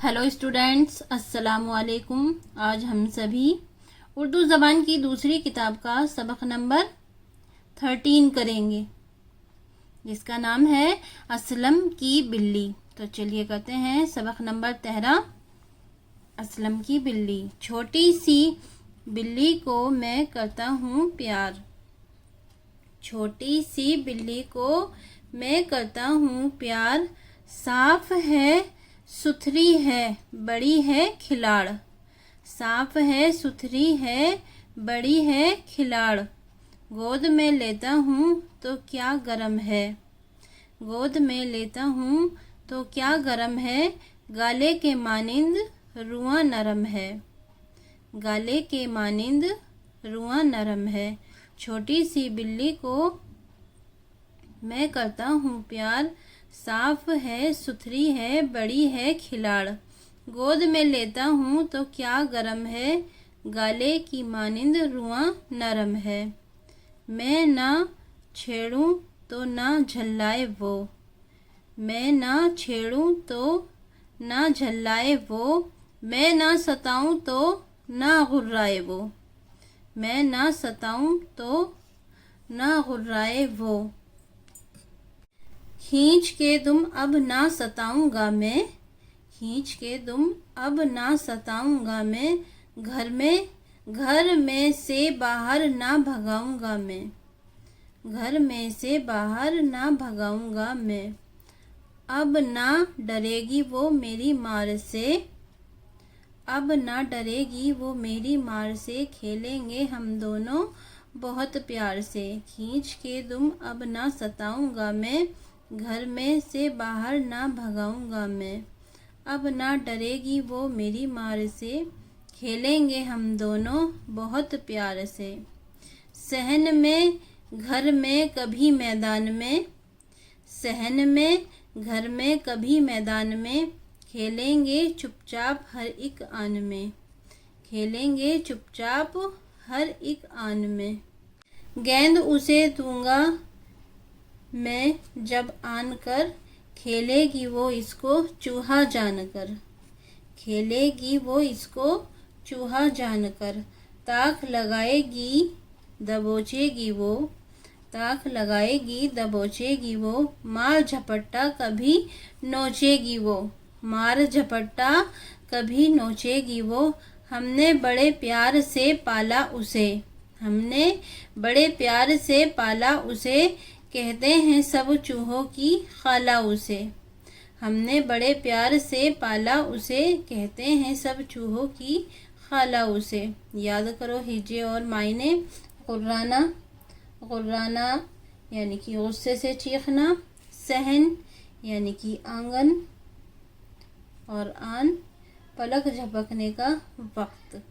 Hello students, अस्सलामु अलैकुम। आज हम सभी उर्दू ज़बान की दूसरी किताब का सबक नंबर 13 करेंगे, जिसका नाम है असलम की बिल्ली। तो चलिए करते हैं सबक नंबर 13, असलम की बिल्ली। छोटी सी बिल्ली को मैं करता हूँ प्यार। छोटी सी बिल्ली को मैं करता हूँ प्यार। साफ है, सुथरी है, बड़ी है खिलाड़। साफ है, सुथरी है, बड़ी है खिलाड़। गोद में लेता हूँ तो क्या गरम है। गोद में लेता हूँ तो क्या गरम है। गाले के मानिंद रुआं नरम है। गाले के मानिंद रुआं नरम है। छोटी सी बिल्ली को मैं करता हूँ प्यार। साफ है, सुथरी है, बड़ी है खिलाड़। गोद में लेता हूँ तो क्या गरम है। गाले की मानिंद रुआं नरम है। मैं ना छेड़ूं तो ना झल्लाए वो। मैं ना छेड़ूं तो ना झल्लाए वो। मैं ना सताऊं तो ना गुर्राए वो। मैं ना सताऊं तो ना गुर्राए वो। खींच के तुम अब ना सताऊंगा मैं। खींच के तुम अब ना सताऊंगा मैं। घर में से बाहर ना भगाऊंगा मैं। घर में से बाहर ना भगाऊंगा मैं। अब ना डरेगी वो मेरी मार से। अब ना डरेगी वो मेरी मार से। खेलेंगे हम दोनों बहुत प्यार से। खींच के तुम अब ना सताऊंगा मैं। घर में से बाहर ना भगाऊंगा मैं। अब ना डरेगी वो मेरी मार से। खेलेंगे हम दोनों बहुत प्यार से। सहन में, घर में, कभी मैदान में। सहन में, घर में, कभी मैदान में। खेलेंगे चुपचाप हर एक आन में। खेलेंगे चुपचाप हर एक आन में। गेंद उसे दूंगा मैं जब आन कर। खेलेगी वो इसको चूहा जानकर। खेलेगी वो इसको चूहा जानकर। ताक लगाएगी दबोचेगी वो। ताक लगाएगी दबोचेगी वो। मार झपट्टा कभी नोचेगी वो। मार झपट्टा कभी नोचेगी वो। हमने बड़े प्यार से पाला उसे। हमने बड़े प्यार से पाला उसे। कहते हैं सब चूहों की खाला उसे। हमने बड़े प्यार से पाला उसे। कहते हैं सब चूहों की खाला उसे। याद करो हिज्जे और मायने। गुर्राना, गुर्राना यानी कि गुस्से से चीखना। सहन यानी कि आंगन, और आन पलक झपकने का वक्त।